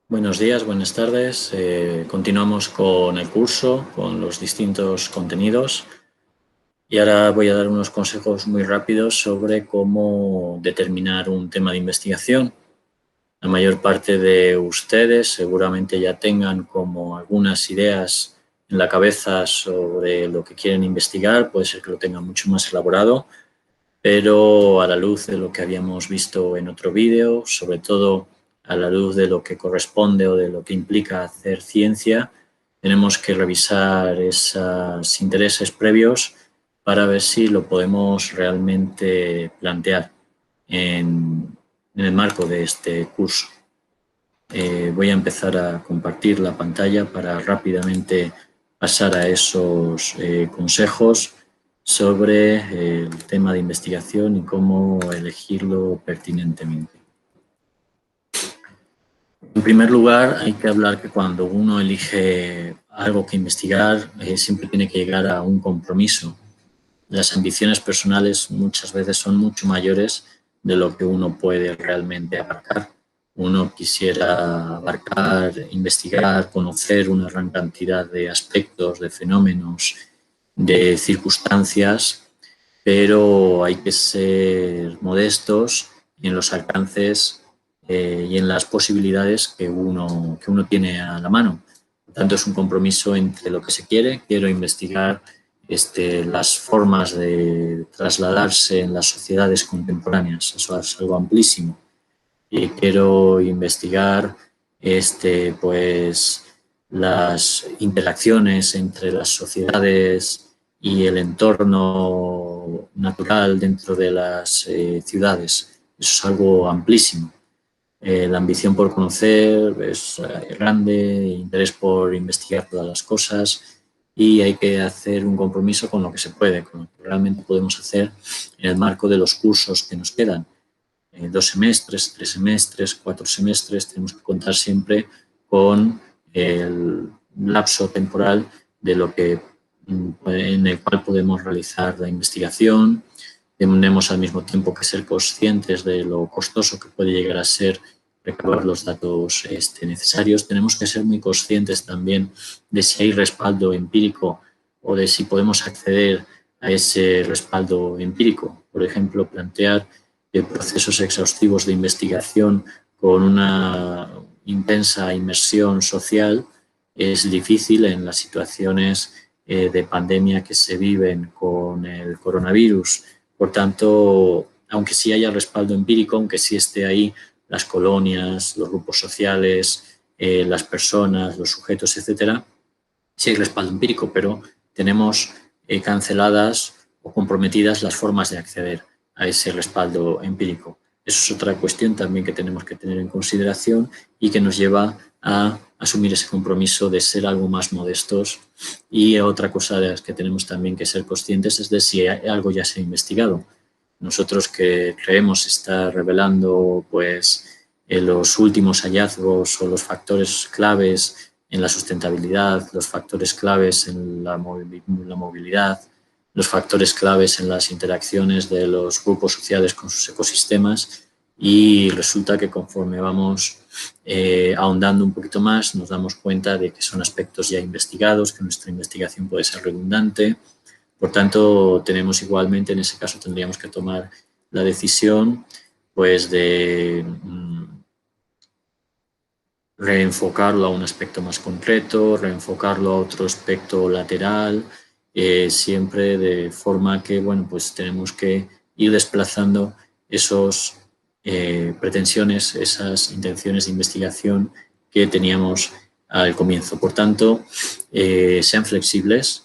Buenos días, buenas tardes. Continuamos con el curso, con los distintos contenidos. Y ahora voy a dar unos consejos muy rápidos sobre cómo determinar un tema de investigación. La mayor parte de ustedes seguramente ya tengan como algunas ideas en la cabeza sobre lo que quieren investigar. Puede ser que lo tengan mucho más elaborado, pero a la luz de lo que habíamos visto en otro vídeo, sobre todo a la luz de lo que corresponde o de lo que implica hacer ciencia, tenemos que revisar esos intereses previos para ver si lo podemos realmente plantear en el marco de este curso. Voy a empezar a compartir la pantalla para rápidamente pasar a esos consejos sobre el tema de investigación y cómo elegirlo pertinentemente. En primer lugar, hay que hablar que cuando uno elige algo que investigar, siempre tiene que llegar a un compromiso. Las ambiciones personales muchas veces son mucho mayores de lo que uno puede realmente abarcar. Uno quisiera abarcar, investigar, conocer una gran cantidad de aspectos, de fenómenos, de circunstancias, pero hay que ser modestos en los alcances y en las posibilidades que uno tiene a la mano. Por tanto, es un compromiso entre lo que se quiere. Quiero investigar las formas de trasladarse en las sociedades contemporáneas. Eso es algo amplísimo. Y quiero investigar pues, las interacciones entre las sociedades y el entorno natural dentro de las ciudades. Eso es algo amplísimo. La ambición por conocer es grande, interés por investigar todas las cosas y hay que hacer un compromiso con lo que se puede, con lo que realmente podemos hacer en el marco de los cursos que nos quedan. 2 semestres, 3 semestres, 4 semestres, tenemos que contar siempre con el lapso temporal de lo que, en el cual podemos realizar la investigación. Tenemos al mismo tiempo que ser conscientes de lo costoso que puede llegar a ser recabar los datos necesarios. Tenemos que ser muy conscientes también de si hay respaldo empírico o de si podemos acceder a ese respaldo empírico. Por ejemplo, plantear procesos exhaustivos de investigación con una intensa inmersión social es difícil en las situaciones de pandemia que se viven con el coronavirus. Por tanto, aunque sí haya respaldo empírico, aunque sí esté ahí las colonias, los grupos sociales, las personas, los sujetos, etcétera, sí hay respaldo empírico, pero tenemos canceladas o comprometidas las formas de acceder a ese respaldo empírico. Eso es otra cuestión también que tenemos que tener en consideración y que nos lleva a asumir ese compromiso de ser algo más modestos. Y otra cosa de las que tenemos también que ser conscientes es de si algo ya se ha investigado. Nosotros que creemos estar revelando pues, los últimos hallazgos o los factores claves en la sustentabilidad, los factores claves en la movilidad, los factores claves en las interacciones de los grupos sociales con sus ecosistemas, y resulta que conforme vamos ahondando un poquito más nos damos cuenta de que son aspectos ya investigados, que nuestra investigación puede ser redundante. Por tanto, tenemos igualmente, en ese caso tendríamos que tomar la decisión pues de reenfocarlo a un aspecto más concreto, reenfocarlo a otro aspecto lateral, siempre de forma que, bueno, pues tenemos que ir desplazando esos pretensiones, esas intenciones de investigación que teníamos al comienzo. Por tanto, sean flexibles,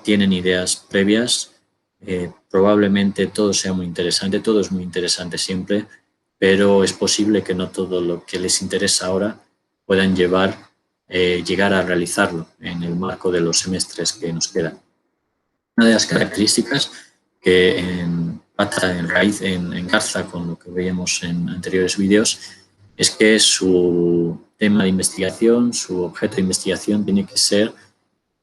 tienen ideas previas, probablemente todo sea muy interesante, todo es muy interesante siempre, pero es posible que no todo lo que les interesa ahora puedan llegar a realizarlo en el marco de los semestres que nos quedan. Una de las características que pata en raíz, engarza con lo que veíamos en anteriores vídeos, es que su tema de investigación, su objeto de investigación tiene que ser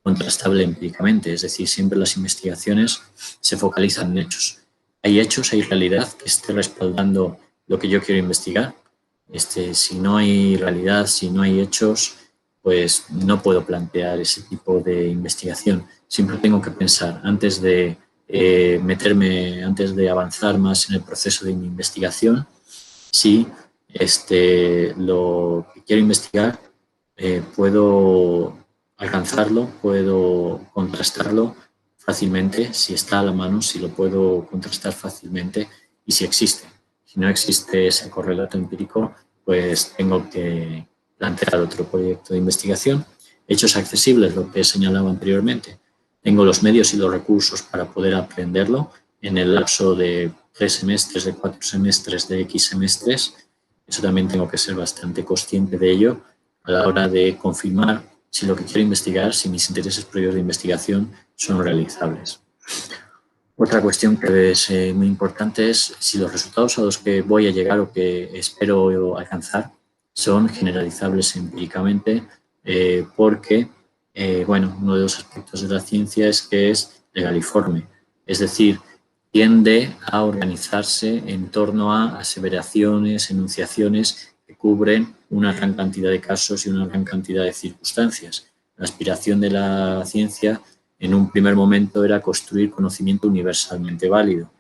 contrastable empíricamente, es decir, siempre las investigaciones se focalizan en hechos. Hay hechos, hay realidad que esté respaldando lo que yo quiero investigar. Si no hay realidad, si no hay hechos, pues no puedo plantear ese tipo de investigación. Siempre tengo que pensar antes de antes de avanzar más en el proceso de mi investigación, si lo que quiero investigar puedo alcanzarlo, puedo contrastarlo fácilmente, si está a la mano, si lo puedo contrastar fácilmente y si existe. Si no existe ese correlato empírico, pues tengo que plantear otro proyecto de investigación. Hechos accesibles, lo que señalaba anteriormente. Tengo los medios y los recursos para poder aprenderlo en el lapso de 3 semestres, de 4 semestres, de X semestres. Eso también tengo que ser bastante consciente de ello a la hora de confirmar si lo que quiero investigar, si mis intereses previos de investigación son realizables. Otra cuestión que es muy importante es si los resultados a los que voy a llegar o que espero alcanzar son generalizables empíricamente, porque, bueno, uno de los aspectos de la ciencia es que es legaliforme, es decir, tiende a organizarse en torno a aseveraciones, enunciaciones que cubren una gran cantidad de casos y una gran cantidad de circunstancias. La aspiración de la ciencia en un primer momento era construir conocimiento universalmente válido.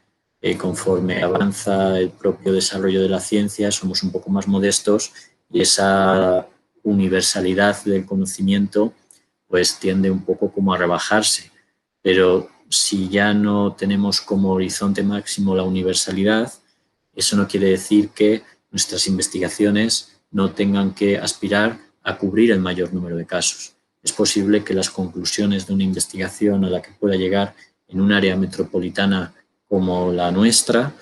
Conforme avanza el propio desarrollo de la ciencia, somos un poco más modestos y esa universalidad del conocimiento pues tiende un poco como a rebajarse. Pero si ya no tenemos como horizonte máximo la universalidad, eso no quiere decir que nuestras investigaciones no tengan que aspirar a cubrir el mayor número de casos. Es posible que las conclusiones de una investigación a la que pueda llegar en un área metropolitana como la nuestra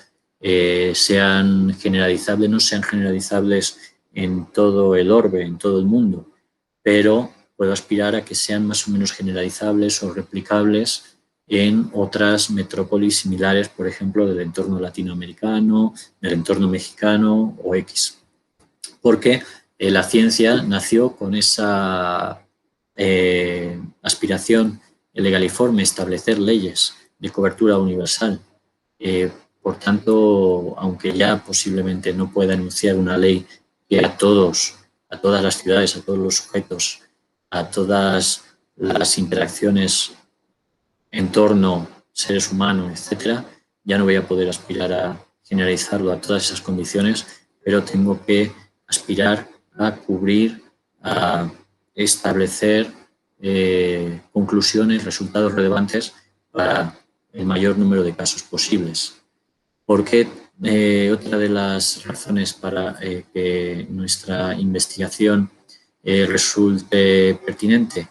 sean generalizables, no sean generalizables en todo el orbe, en todo el mundo, pero puedo aspirar a que sean más o menos generalizables o replicables en otras metrópolis similares, por ejemplo, del entorno latinoamericano, del entorno mexicano o X. Porque la ciencia nació con esa aspiración legaliforme, establecer leyes de cobertura universal. Por tanto, aunque ya posiblemente no pueda enunciar una ley que a todas las ciudades, a todos los sujetos, a todas las interacciones en torno seres humanos, etcétera, ya no voy a poder aspirar a generalizarlo a todas esas condiciones, pero tengo que aspirar a cubrir, a establecer conclusiones, resultados relevantes para el mayor número de casos posibles. Porque otra de las razones para que nuestra investigación resulte pertinente,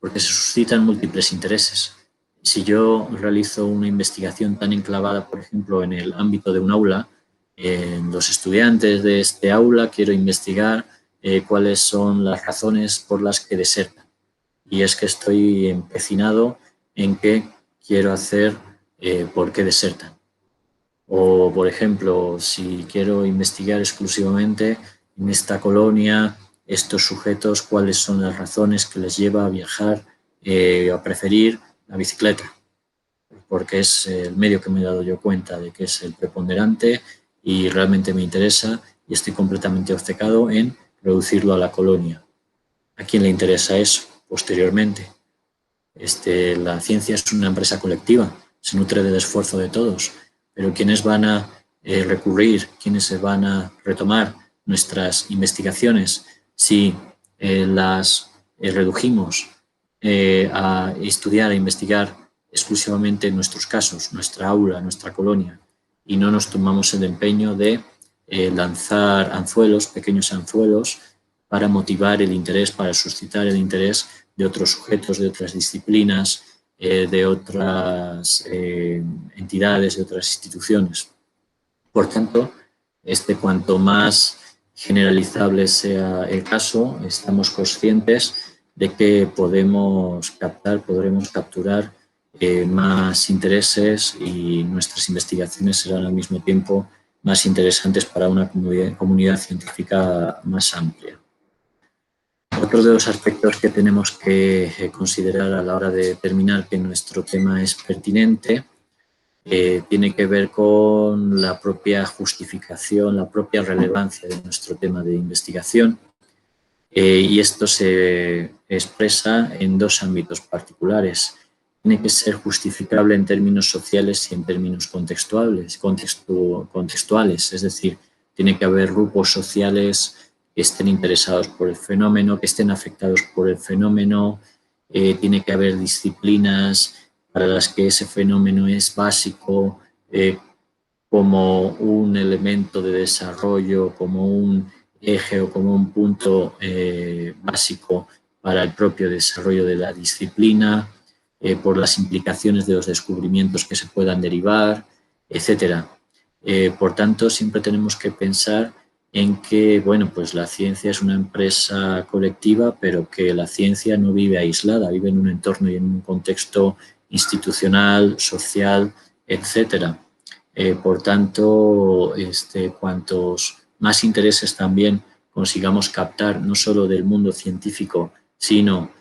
porque se suscitan múltiples intereses. Si yo realizo una investigación tan enclavada, por ejemplo, en el ámbito de un aula, en los estudiantes de este aula quiero investigar cuáles son las razones por las que desertan. Y es que estoy empecinado en que quiero hacer por qué desertan. O, por ejemplo, si quiero investigar exclusivamente en esta colonia, estos sujetos, cuáles son las razones que les lleva a viajar, a preferir la bicicleta, porque es el medio que me he dado yo cuenta de que es el preponderante y realmente me interesa y estoy completamente obcecado en reducirlo a la colonia. ¿A quién le interesa eso posteriormente? La ciencia es una empresa colectiva, se nutre del esfuerzo de todos, pero ¿quiénes van a recurrir, quiénes se van a retomar nuestras investigaciones si las redujimos a estudiar, a investigar exclusivamente nuestros casos, nuestra aula, nuestra colonia, y no nos tomamos el empeño de lanzar anzuelos, pequeños anzuelos, para motivar el interés, para suscitar el interés de otros sujetos, de otras disciplinas, de otras entidades, de otras instituciones. Por tanto, cuanto más generalizable sea el caso, estamos conscientes de que podremos capturar más intereses y nuestras investigaciones serán al mismo tiempo más interesantes para una comunidad científica más amplia. Otro de los aspectos que tenemos que considerar a la hora de determinar que nuestro tema es pertinente tiene que ver con la propia justificación, la propia relevancia de nuestro tema de investigación. Y esto se expresa en dos ámbitos particulares. Tiene que ser justificable en términos sociales y en términos contextuales, es decir, tiene que haber grupos sociales que estén interesados por el fenómeno, que estén afectados por el fenómeno, tiene que haber disciplinas para las que ese fenómeno es básico, como un elemento de desarrollo, como un eje o como un punto básico para el propio desarrollo de la disciplina, por las implicaciones de los descubrimientos que se puedan derivar, etcétera. Por tanto, siempre tenemos que pensar en que, bueno, pues la ciencia es una empresa colectiva, pero que la ciencia no vive aislada, vive en un entorno y en un contexto institucional, social, etcétera. Por tanto, cuantos más intereses también consigamos captar, no solo del mundo científico, sino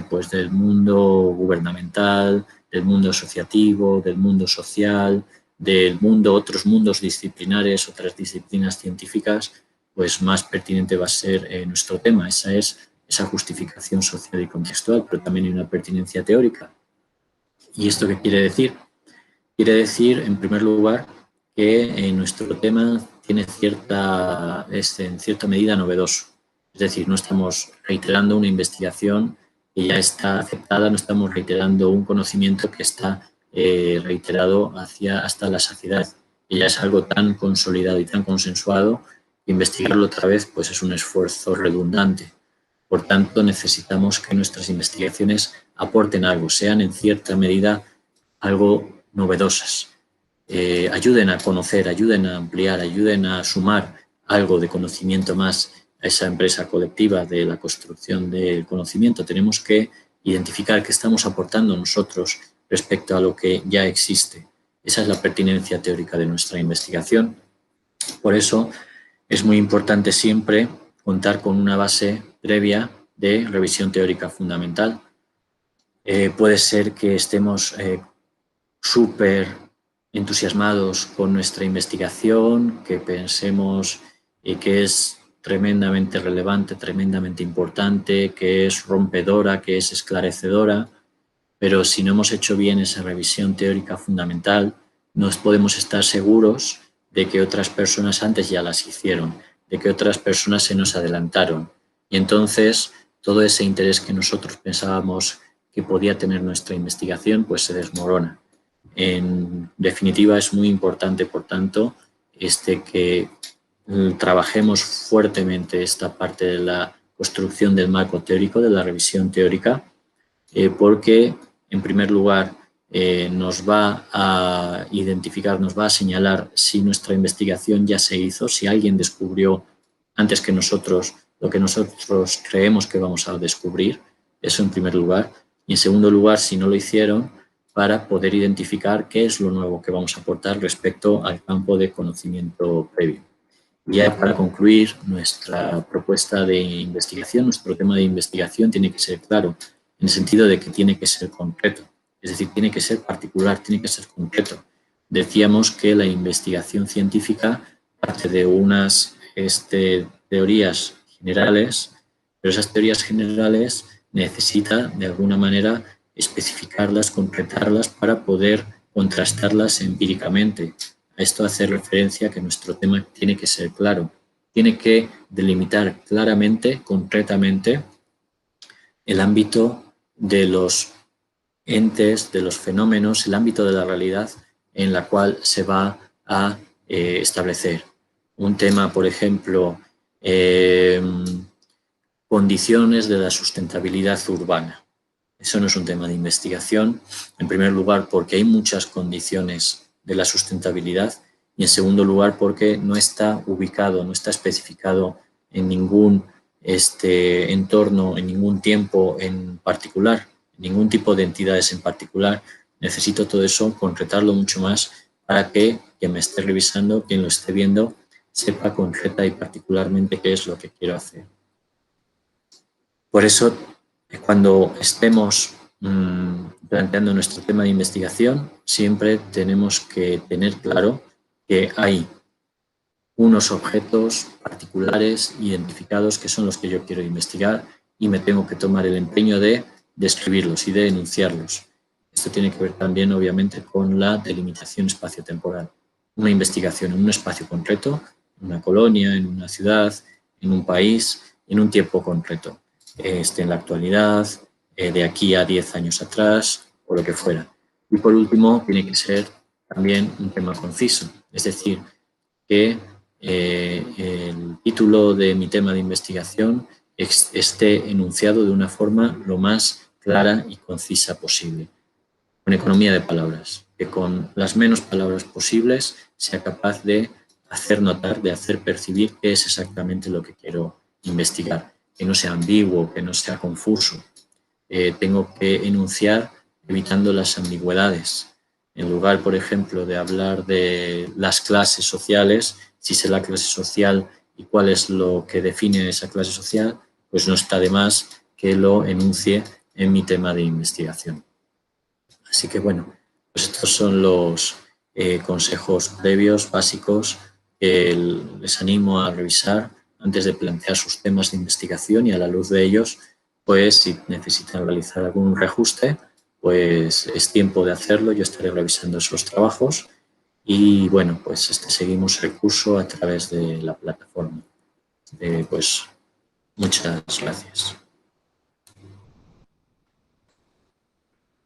pues del mundo gubernamental, del mundo asociativo, del mundo social, del mundo, otros mundos disciplinares, otras disciplinas científicas, pues más pertinente va a ser nuestro tema. Esa es esa justificación social y contextual, pero también hay una pertinencia teórica. ¿Y esto qué quiere decir? Quiere decir, en primer lugar, que nuestro tema tiene en cierta medida novedoso. Es decir, no estamos reiterando una investigación que ya está aceptada, no estamos reiterando un conocimiento que está reiterado hasta la saciedad. Y ya es algo tan consolidado y tan consensuado que investigarlo otra vez pues es un esfuerzo redundante. Por tanto, necesitamos que nuestras investigaciones aporten algo, sean en cierta medida algo novedosas, ayuden a conocer, ayuden a ampliar, ayuden a sumar algo de conocimiento más a esa empresa colectiva de la construcción del conocimiento. Tenemos que identificar qué estamos aportando nosotros respecto a lo que ya existe. Esa es la pertinencia teórica de nuestra investigación. Por eso es muy importante siempre contar con una base previa de revisión teórica fundamental. Puede ser que estemos súper entusiasmados con nuestra investigación, que pensemos que es tremendamente relevante, tremendamente importante, que es rompedora, que es esclarecedora, pero si no hemos hecho bien esa revisión teórica fundamental, no podemos estar seguros de que otras personas antes ya las hicieron, de que otras personas se nos adelantaron. Y entonces todo ese interés que nosotros pensábamos que podía tener nuestra investigación, pues se desmorona. En definitiva, es muy importante, por tanto, que trabajemos fuertemente esta parte de la construcción del marco teórico, de la revisión teórica, porque, en primer lugar, nos va a identificar, nos va a señalar si nuestra investigación ya se hizo, si alguien descubrió antes que nosotros lo que nosotros creemos que vamos a descubrir, eso en primer lugar. Y en segundo lugar, si no lo hicieron, para poder identificar qué es lo nuevo que vamos a aportar respecto al campo de conocimiento previo. Ya para concluir nuestra propuesta de investigación, nuestro tema de investigación tiene que ser claro, en el sentido de que tiene que ser concreto, es decir, tiene que ser particular, tiene que ser concreto. Decíamos que la investigación científica parte de unas teorías generales, pero esas teorías generales necesita de alguna manera especificarlas, concretarlas para poder contrastarlas empíricamente. A esto hace referencia que nuestro tema tiene que ser claro, tiene que delimitar claramente, concretamente, el ámbito de los entes, de los fenómenos, el ámbito de la realidad en la cual se va a establecer. Un tema, por ejemplo, condiciones de la sustentabilidad urbana. Eso no es un tema de investigación, en primer lugar porque hay muchas condiciones de la sustentabilidad y en segundo lugar porque no está ubicado, no está especificado en ningún entorno, en ningún tiempo en particular, en ningún tipo de entidades en particular. Necesito todo eso, concretarlo mucho más para que quien me esté revisando, quien lo esté viendo, sepa concreta y particularmente qué es lo que quiero hacer. Por eso, cuando estemos planteando nuestro tema de investigación, siempre tenemos que tener claro que hay unos objetos particulares identificados que son los que yo quiero investigar y me tengo que tomar el empeño de describirlos y de enunciarlos. Esto tiene que ver también, obviamente, con la delimitación espaciotemporal. Una investigación en un espacio concreto, en una colonia, en una ciudad, en un país, en un tiempo concreto. En la actualidad, de aquí a 10 años atrás o lo que fuera. Y por último, tiene que ser también un tema conciso, es decir, que el título de mi tema de investigación esté enunciado de una forma lo más clara y concisa posible, con economía de palabras, que con las menos palabras posibles sea capaz de hacer notar, de hacer percibir qué es exactamente lo que quiero investigar, que no sea ambiguo, que no sea confuso. Tengo que enunciar evitando las ambigüedades. En lugar, por ejemplo, de hablar de las clases sociales, si sé la clase social y cuál es lo que define esa clase social, pues no está de más que lo enuncie en mi tema de investigación. Así que, bueno, pues estos son los consejos previos, básicos, que les animo a revisar antes de plantear sus temas de investigación y a la luz de ellos, pues si necesitan realizar algún reajuste, pues es tiempo de hacerlo. Yo estaré revisando esos trabajos y, bueno, pues seguimos el curso a través de la plataforma. Pues muchas gracias.